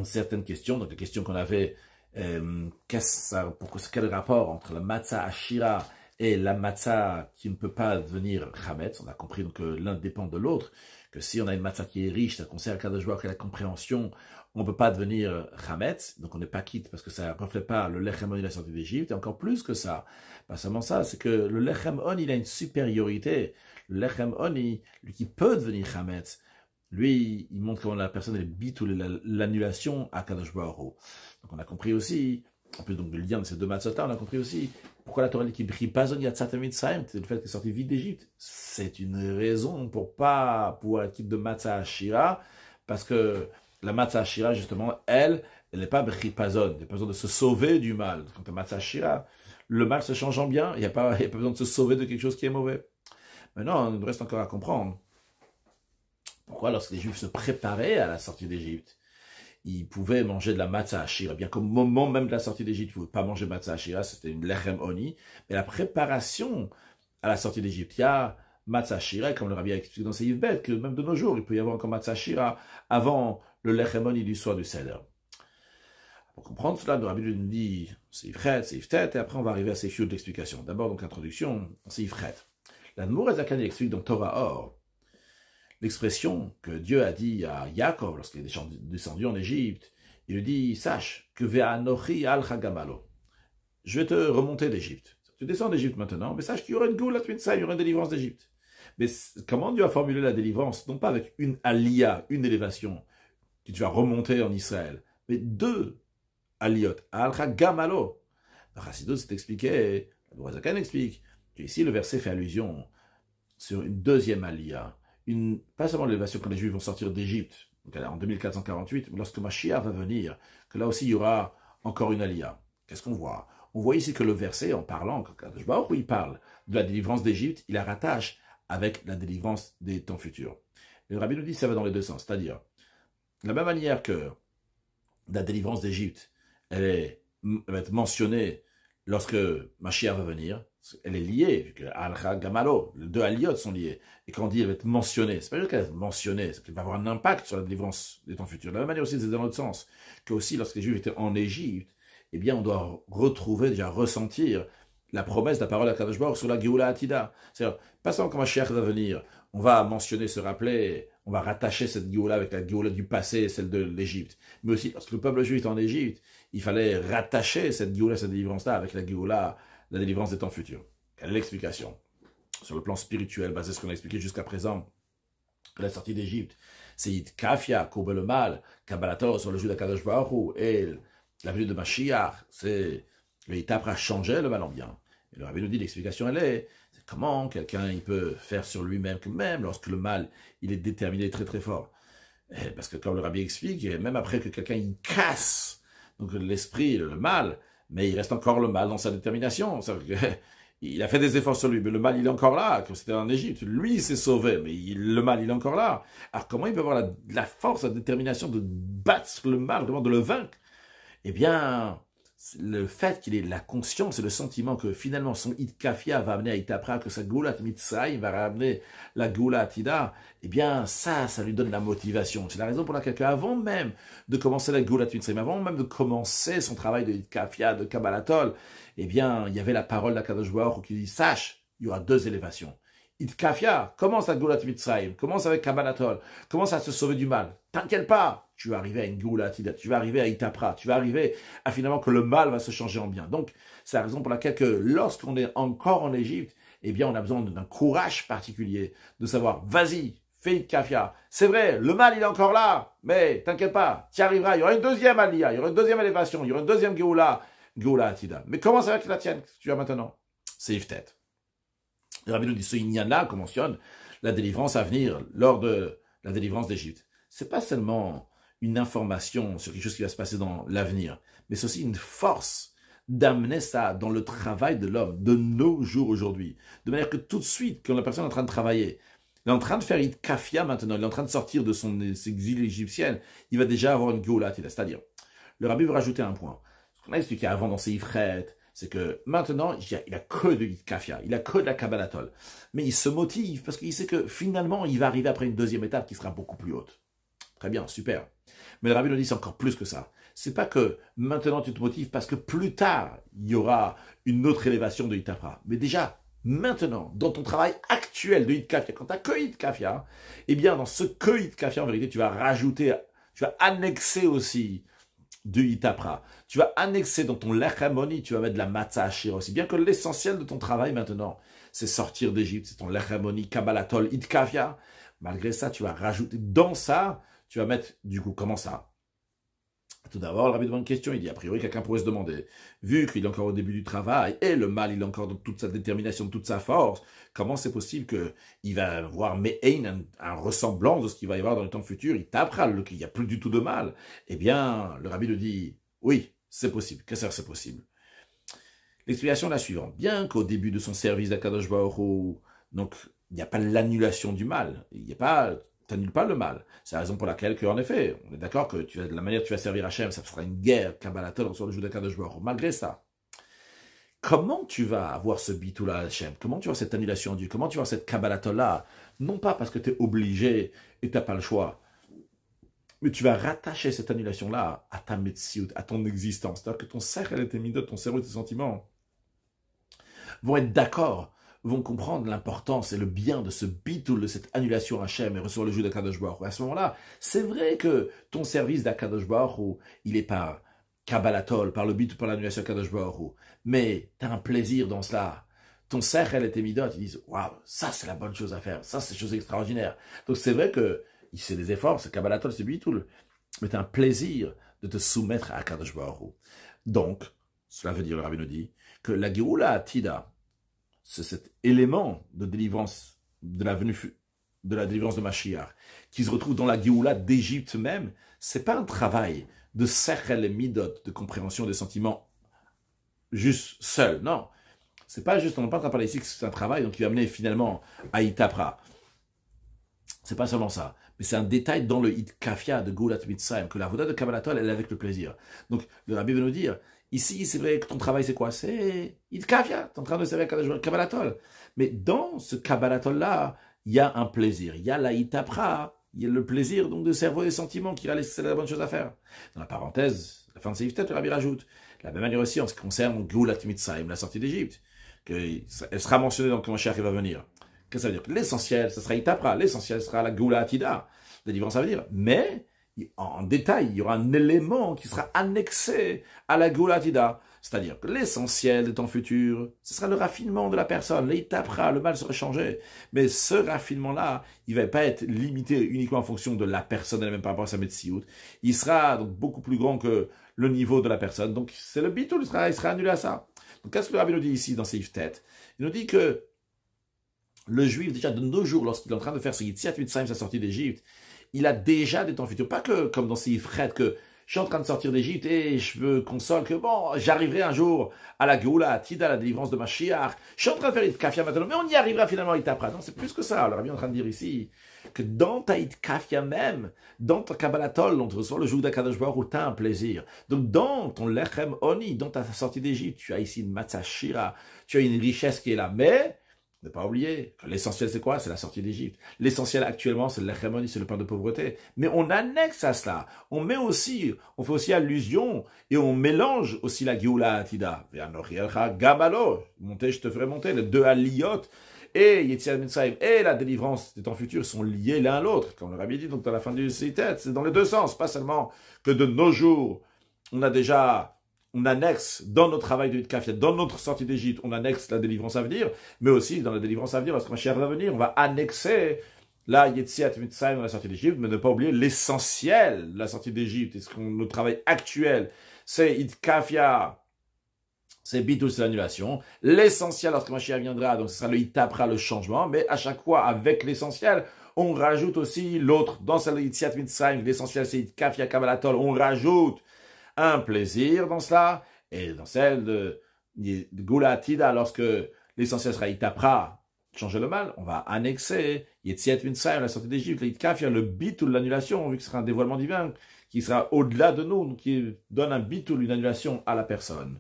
certaines questions, donc les questions qu'on avait, quel rapport entre la matzah ashira et la matzah qui ne peut pas devenir chametz. On a compris donc que l'un dépend de l'autre, que si on a une matzah qui est riche, ça concerne Kadosh Baruch Hu et la compréhension, on ne peut pas devenir chametz, donc on n'est pas quitte parce que ça ne reflète pas le lechem oni, la sortie d'Égypte, et encore plus que ça. Pas seulement ça, c'est que le lechem oni, il a une supériorité. Le lechem oni, lui qui peut devenir chametz, lui, il montre comment la personne elle bite ou l'annulation à Kadosh Baruch Hu. Donc on a compris aussi, en plus donc le lien de ces deux matzot-là, on a compris aussi pourquoi la Torah dit qu'il brille pas on yatzat mitzrayim, c'est le fait qu'il est sorti vite d'Égypte. C'est une raison pour pas pouvoir être quitte de matzah ashira, parce que la matzah ashira, justement, elle n'est pas bripazon, il n'y a pas besoin de se sauver du mal. Quand la matzah ashira, le mal se change en bien, il n'y a pas besoin de se sauver de quelque chose qui est mauvais. Maintenant, il nous reste encore à comprendre pourquoi, lorsque les Juifs se préparaient à la sortie d'Égypte, ils pouvaient manger de la matzah ashira. Bien qu'au moment même de la sortie d'Égypte, ils ne pouvaient pas manger de matzah ashira, c'était une lechem oni. Mais la préparation à la sortie d'Égypte, il y a matzah ashira, comme le rabbi a expliqué dans ses Yves-Bet, que même de nos jours, il peut y avoir encore matzah ashira avant le lechem oni du soir du Seder. Pour comprendre cela, le rabbi nous dit c'est Yifret, c'est Yiftet, et après on va arriver à ces fiches d'explication. D'abord, donc, introduction, c'est Yifret. L'Admour Azakan explique dans Torah Or l'expression que Dieu a dit à Yaakov lorsqu'il est descendu en Égypte. Il lui dit, sache que Ve'anochi al-Chagamalo. Je vais te remonter d'Égypte. Tu descends d'Égypte maintenant, mais sache qu'il y aura une Geulat Mitzrayim, il y aura une délivrance d'Égypte. Mais comment Dieu a formulé la délivrance? Non pas avec une aliyah, une élévation, que tu vas remonter en Israël, mais deux aliyot, al-Chagamalo. Le Chassidut s'est expliqué, le Razakan explique, qu'ici le verset fait allusion sur une deuxième aliyah. Pas seulement l'élévation quand les Juifs vont sortir d'Égypte, en 2448, mais lorsque Mashiach va venir, que là aussi il y aura encore une aliyah. Qu'est-ce qu'on voit? On voit ici que le verset, en parlant, quand il parle de la délivrance d'Égypte, il la rattache avec la délivrance des temps futurs. Et le rabbi nous dit que ça va dans les deux sens, c'est-à-dire, de la même manière que la délivrance d'Égypte, elle va être mentionnée lorsque Mashiach va venir, elle est liée, vu que Al-Kha Gamalo, les deux aliyot sont liés. Et quand on dit elle va être mentionnée, c'est pas juste qu'elle va être mentionnée, c'est qu'elle va avoir un impact sur la délivrance des temps futurs. De la même manière aussi, c'est dans l'autre sens, que aussi lorsque les Juifs étaient en Égypte, eh bien on doit retrouver, déjà ressentir la promesse de la parole à Kadosh Baruch sur la Géoula Atida. C'est-à-dire, pas seulement quand Mashiach va venir, on va mentionner, se rappeler, on va rattacher cette Géoula avec la Géoula du passé, celle de l'Égypte. Mais aussi, lorsque le peuple juif est en Égypte, il fallait rattacher cette Géoula, cette délivrance-là, avec la Géoula, la délivrance des temps futurs. Quelle est l'explication? Sur le plan spirituel, basé sur ce qu'on a expliqué jusqu'à présent, que la sortie d'Égypte, c'est Yitkafia, courber le mal, Kabbalator sur le jeu d'Akadosh Baruch Hu, et la venue de Mashiach, c'est le Yitapra changer le mal en bien. Et le rabbi nous dit, l'explication elle est, c'est comment quelqu'un il peut faire sur lui-même que même lorsque le mal, il est déterminé très très fort. Et parce que comme le rabbi explique, même après que quelqu'un il casse donc l'esprit, le mal, mais il reste encore le mal dans sa détermination. Il a fait des efforts sur lui, mais le mal, il est encore là, comme c'était en Égypte. Lui, il s'est sauvé, mais le mal, il est encore là. Alors, comment il peut avoir la force, la détermination de battre le mal, vraiment de le vaincre? Eh bien, le fait qu'il ait la conscience et le sentiment que finalement son Itkafia va amener à Itapra, que sa Geulat Mitzrayim va ramener la Geulat Atida, eh bien ça lui donne la motivation. C'est la raison pour laquelle avant même de commencer la Geulat Mitzrayim, avant même de commencer son travail de Itkafia, de Kabbalatol, eh bien il y avait la parole d'Akadosh Baruch Hu qui dit, sache, il y aura deux élévations. Itkafia, commence à Geulat Mitzrayim, commence avec Kabbalatol, commence à se sauver du mal. T'inquiète pas, tu vas arriver à une Geulat Atida, tu vas arriver à Itapra, tu vas arriver à finalement que le mal va se changer en bien. Donc, c'est la raison pour laquelle que lorsqu'on est encore en Égypte, eh bien, on a besoin d'un courage particulier, de savoir, vas-y, fais Itkafia. C'est vrai, le mal, il est encore là, mais t'inquiète pas, tu y arriveras, il y aura une deuxième aliyah, il y aura une deuxième élévation, il y aura une deuxième Geulah Atida. Mais commence avec la tienne, que tu as maintenant. C'est Yiftet. Le rabbi nous dit, ce Inyan-là, qu'on mentionne, la délivrance à venir lors de la délivrance d'Égypte. C'est pas seulement une information sur quelque chose qui va se passer dans l'avenir, mais c'est aussi une force d'amener ça dans le travail de l'homme, de nos jours aujourd'hui. De manière que tout de suite, quand la personne est en train de travailler, il est en train de faire Itkafia maintenant, il est en train de sortir de son exil égyptien, il va déjà avoir une Geulah Atida. C'est-à-dire, le rabbi veut rajouter un point. Ce qu'on a expliqué avant dans ses Yifret, c'est que maintenant, il a que de Itkafia, il a que de la Kabbalatol. Mais il se motive parce qu'il sait que finalement, il va arriver après une deuxième étape qui sera beaucoup plus haute. Très bien, super. Mais le rabbi nous dit c'est encore plus que ça. c'est pas que maintenant tu te motives parce que plus tard, il y aura une autre élévation de Hitapra. Mais déjà, maintenant, dans ton travail actuel de Hitkafia, quand tu as que Hitkafia, eh bien, dans ce que Hitkafia, en vérité, tu vas rajouter, tu vas annexer aussi de Hitapra. Tu vas annexer dans ton Lechamoni, tu vas mettre de la Matzah Ashira aussi. Bien que l'essentiel de ton travail maintenant, c'est sortir d'Égypte, c'est ton Lechamoni, Kabbalatol, Hitkafia. Malgré ça, tu vas rajouter dans ça, tu vas mettre, du coup, comment ça? Tout d'abord, le rabbi demande une question, il dit, a priori, quelqu'un pourrait se demander, vu qu'il est encore au début du travail, et le mal, il est encore dans toute sa détermination, toute sa force, comment c'est possible qu'il va avoir un ressemblant de ce qu'il va y avoir dans le temps futur, il tapera, qu'il n'y a plus du tout de mal? Eh bien, le rabbi lui dit, oui, c'est possible. Qu'est-ce que c'est possible? L'explication est la suivante. Bien qu'au début de son service d'Akadosh Baruch Hu, donc, il n'y a pas l'annulation du mal, il n'y a pas... t'annules pas le mal. C'est la raison pour laquelle, en effet, on est d'accord que de la manière que tu vas servir Hachem, ça sera une guerre, Kabbalatol, sur le jour d'Akadosh Baruch Hu. Malgré ça, comment tu vas avoir ce bitou-là, Hachem? Comment tu vas avoir cette annulation en Dieu? Comment tu vas avoir cette Kabbalatol-là? Non pas parce que tu es obligé et tu n'as pas le choix, mais tu vas rattacher cette annulation-là à ta Metsiout, à ton existence. C'est-à-dire que ton cercle et tes midot, ton cerveau et tes sentiments vont être d'accord, vont comprendre l'importance et le bien de ce bitul, de cette annulation Hachem et recevoir le jour d'Akadosh Baruch Hu. À ce moment-là, c'est vrai que ton service d'Akadosh Baruch Hu, il est par Kabbalatol, par le bitul, par l'annulation d'Akadosh Baruch Hu. Mais tu as un plaisir dans cela. Ton cercle et tes midot, ils disent, waouh, ça c'est la bonne chose à faire, ça c'est chose extraordinaire. Donc c'est vrai que c'est des efforts, c'est Kabbalatol, c'est bitul. Mais tu as un plaisir de te soumettre à Akadosh Baruch Hu. Donc, cela veut dire, le rabbi nous dit, que la Géoula Atida, c'est cet élément de délivrance, de la délivrance de Mashiach, qui se retrouve dans la Géoula d'Égypte même. C'est pas un travail de Sechel et Midot, de compréhension des sentiments juste seul, non. C'est pas juste, on n'est pas en train de parler ici que c'est un travail donc qui va amener finalement à Hitapra. C'est pas seulement ça, mais c'est un détail dans le Hitkafia de Goulat Mitzrayim, que la voda de Kabbalatol, elle est avec le plaisir. Donc, le rabbi veut nous dire, ici, c'est vrai que ton travail, c'est quoi? C'est Hitkafia, tu es en train de servir Kabbalatol. Mais dans ce Kabbalatol-là, il y a un plaisir, il y a la Hitapra, il y a le plaisir donc de cerveau et des sentiments qui va laisser la bonne chose à faire. Dans la parenthèse, la fin de Seif Tet, le rabbi rajoute, de la même manière aussi en ce qui concerne Goulat Mitzrayim, la sortie d'Égypte, elle sera mentionnée dans le Mashiach qui va venir. Qu'est-ce que ça veut dire? L'essentiel, ce sera Hitapra, l'essentiel sera la Géoula Atida, la délivrance à venir. Mais, en détail, il y aura un élément qui sera annexé à la Géoula Atida. C'est-à-dire que l'essentiel de ton futur, ce sera le raffinement de la personne. L'Hitapra, le mal sera changé. Mais ce raffinement-là, il ne va pas être limité uniquement en fonction de la personne elle-même par rapport à sa Metsiout. Il sera donc beaucoup plus grand que le niveau de la personne. Donc, c'est le bitul, il sera annulé à ça. Donc, qu'est-ce que le rabbi nous dit ici dans Seif Tet? Il nous dit que le juif, déjà de nos jours, lorsqu'il est en train de faire ses Yetziat Mitzrayim, sa sortie d'Égypte, il a déjà des temps futurs. Pas que, comme dans Seif Ret, que je suis en train de sortir d'Égypte et je me console que bon, j'arriverai un jour à la Géoula Atida, à la délivrance de Mashiach. Je suis en train de faire Hitkafia maintenant, mais on y arrivera finalement à Hitapra. Non, c'est plus que ça. Alors, il est en train de dire ici que dans ta Hitkafia même, dans ta Kabbalatol, on te reçoit le jour d'Akadosh Baruch Hu, tu as un plaisir. Donc, dans ton Lechem Oni, dans ta sortie d'Égypte, tu as ici une Matzah Shira, tu as une richesse qui est là. Mais, ne pas oublier que l'essentiel c'est quoi? C'est la sortie d'Égypte. L'essentiel actuellement c'est le lechem oni, c'est le pain de pauvreté. Mais on annexe à cela. On fait aussi allusion et on mélange aussi la Géoula Atida. Gamalo, monter, je te ferai monter. Les deux aliyot et Yetziat Mitzrayim et la délivrance des temps futurs sont liés l'un à l'autre. Comme le rabbi dit donc dans la fin du Seitet, c'est dans les deux sens. Pas seulement que de nos jours, on annexe dans notre travail de Hitkafia, dans notre sortie d'Égypte, on annexe la délivrance à venir, mais aussi dans la délivrance à venir, lorsque Mashiach va venir, on va annexer la Yetziat Mitzrayim dans la sortie d'Égypte, mais ne pas oublier l'essentiel de la sortie d'Égypte. Notre travail actuel, c'est Hitkafia, c'est bitul, c'est l'annulation. L'essentiel, lorsque Mashiach viendra, donc ce sera le Hitapra, le changement, mais à chaque fois, avec l'essentiel, on rajoute aussi l'autre. Dans celle de Yetziat Mitzrayim, l'essentiel c'est Hitkafia Kabbalatol, on rajoute un plaisir dans cela, et dans celle de Géoula Atida, lorsque l'essentiel sera Hitapra, changer le mal, on va annexer Yetziat Mitzrayim, la sortie d'Égypte, le Hitkafia, le bitul, l'annulation, vu que ce sera un dévoilement divin, qui sera au-delà de nous, donc qui donne un bitul, une annulation à la personne.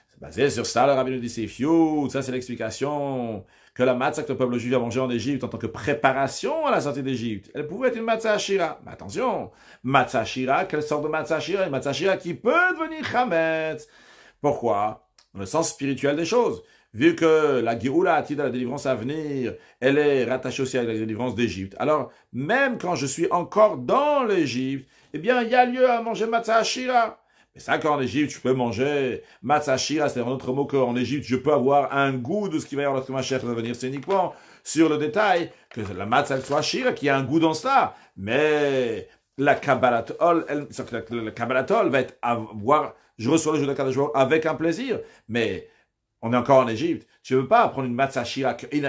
C'est basé sur ça, le rabbi nous dit c'est fiou, ça c'est l'explication que la matzah que le peuple juif a mangé en Égypte en tant que préparation à la sortie d'Égypte, elle pouvait être une matzah ashira. Mais attention, matzah ashira, quelle sorte de matzah ashira? Une matzah ashira qui peut devenir chametz. Pourquoi? Dans le sens spirituel des choses. Vu que la Géoula attire la délivrance à venir, elle est rattachée aussi à la délivrance d'Égypte. Alors, même quand je suis encore dans l'Égypte, eh bien, il y a lieu à manger matzah ashira. Mais ça, qu'en Égypte, je peux manger matzah shira, c'est-à-dire un autre mot qu'en Égypte, je peux avoir un goût de ce qui va y avoir lorsque ma chère va venir. C'est uniquement sur le détail que la matzah soit shira, qui a un goût dans cela. Mais la kabbalatol, la kabbalatol va être avoir, je reçois le jour de Kadosh Baruch Hu avec un plaisir. Mais on est encore en Égypte. Tu ne peux pas prendre une matzah shira, tu ne peux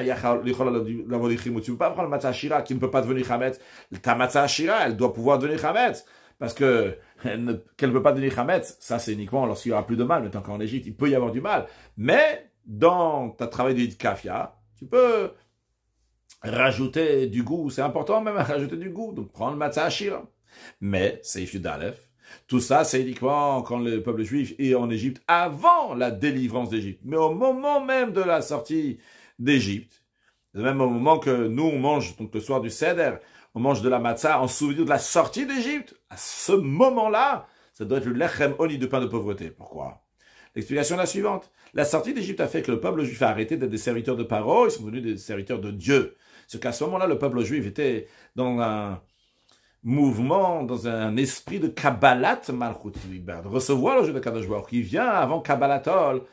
pas prendre une matzah shira qui ne peut pas devenir chametz. Ta matzah shira, elle doit pouvoir devenir chametz. Parce que qu'elle ne peut pas devenir chametz, ça c'est uniquement lorsqu'il n'y aura plus de mal, mais tant qu'en Égypte, il peut y avoir du mal. Mais dans ta travail de kafia, tu peux rajouter du goût. C'est important même à rajouter du goût. Donc prendre matzah shira. Mais, Seif Yud Aleph, tout ça c'est uniquement quand le peuple juif est en Égypte avant la délivrance d'Égypte. Mais au moment même de la sortie d'Égypte, même au moment que nous on mange donc le soir du Seder, on mange de la matzah en souvenir de la sortie d'Égypte. À ce moment-là, ça doit être le lechem oni de pain de pauvreté. Pourquoi? L'explication est la suivante. La sortie d'Égypte a fait que le peuple juif a arrêté d'être des serviteurs de parole, ils sont devenus des serviteurs de Dieu. Ce qu'à ce moment-là, le peuple juif était dans un mouvement, dans un esprit de Kabbalat Malchut, de recevoir le jeu de Kadosh Baruch Hu, qui vient avant Kabbalatol,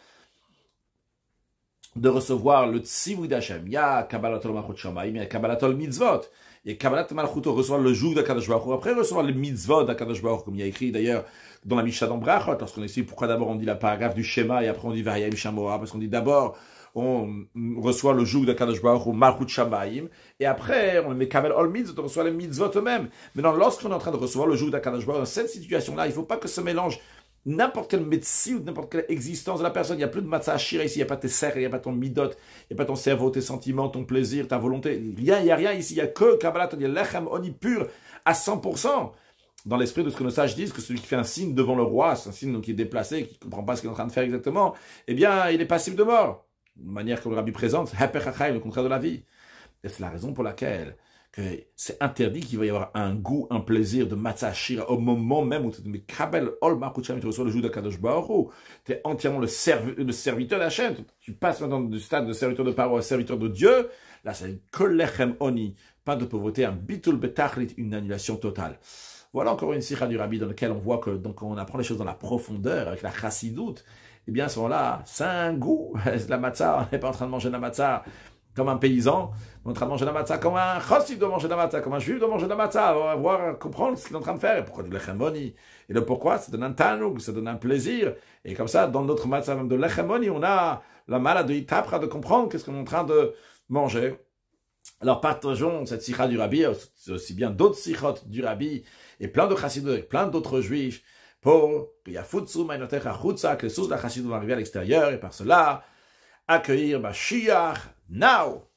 de recevoir le Tzivui d'Hashem. Il y a Kabbalatol Malchut Shamayim, il y a Kabbalatol Mitzvot. Et Kabbalat Malchut recevoir le joug d'Akadosh Baruch Hu, après recevoir le mitzvot d'Akadosh Baruch Hu, comme il y a écrit d'ailleurs dans la Mishnah d'Ambrachot, lorsqu'on explique pourquoi d'abord on dit la paragraphe du Shema et après on dit Vayayim Shamora, parce qu'on dit d'abord on reçoit le joug d'Akadosh Baruch Hu, Malchut Shamayim, et après on met Kabel Ol Mitzvot, on reçoit les mitzvot eux-mêmes. Maintenant, lorsqu'on est en train de recevoir le joug d'Akadosh Baruch Hu, dans cette situation-là, il ne faut pas que se mélange n'importe quelle médecine ou n'importe quelle existence de la personne. Il n'y a plus de matzah ashira ici, il n'y a pas tes serres, il n'y a pas ton midot, il n'y a pas ton cerveau, tes sentiments, ton plaisir, ta volonté. Rien, il n'y a rien ici, il n'y a que Kabbalah, il y a lechem oni pur à 100%. Dans l'esprit de ce que nos sages disent, que celui qui fait un signe devant le roi, c'est un signe donc, qui est déplacé, qui ne comprend pas ce qu'il est en train de faire exactement, eh bien, il est passible de mort. De manière que le rabbi présente, le contraire de la vie. Et c'est la raison pour laquelle que c'est interdit qu'il va y avoir un goût, un plaisir de matzah ashira au moment même où tu te kabel ol malchut shamayim, tu reçois le joug d'Akadosh Baruch Hu, tu es entièrement le serviteur d'Hachem, tu passes maintenant du stade de serviteur de parole à serviteur de Dieu, là c'est kol lechem oni, pas de pauvreté, un bitul betachlit, une annulation totale. Voilà encore une sikha du rabbi dans laquelle on voit que donc on apprend les choses dans la profondeur avec la chassidoute. Eh bien à ce moment-là, c'est un goût, la matzah, on n'est pas en train de manger la matzah comme un paysan, on est en train de manger la matzah comme un chassid doit manger la matzah, comme un juif doit manger la matzah, voir, comprendre ce qu'il est en train de faire, et pourquoi du lechem boni. Et le pourquoi, ça donne un tanoug, ça donne un plaisir. Et comme ça, dans notre matzah même de lechem boni, on a la malade de itapra de comprendre qu'est-ce qu'on est en train de manger. Alors partageons cette sikha du rabbi, aussi bien d'autres sikhot du rabbi, et plein de chassidot, avec plein d'autres juifs, pour qu'il y a futsu maïnotecha chutza, que les sources de la chassidot vont arriver à l'extérieur, et par cela, accueillir Mashiach now.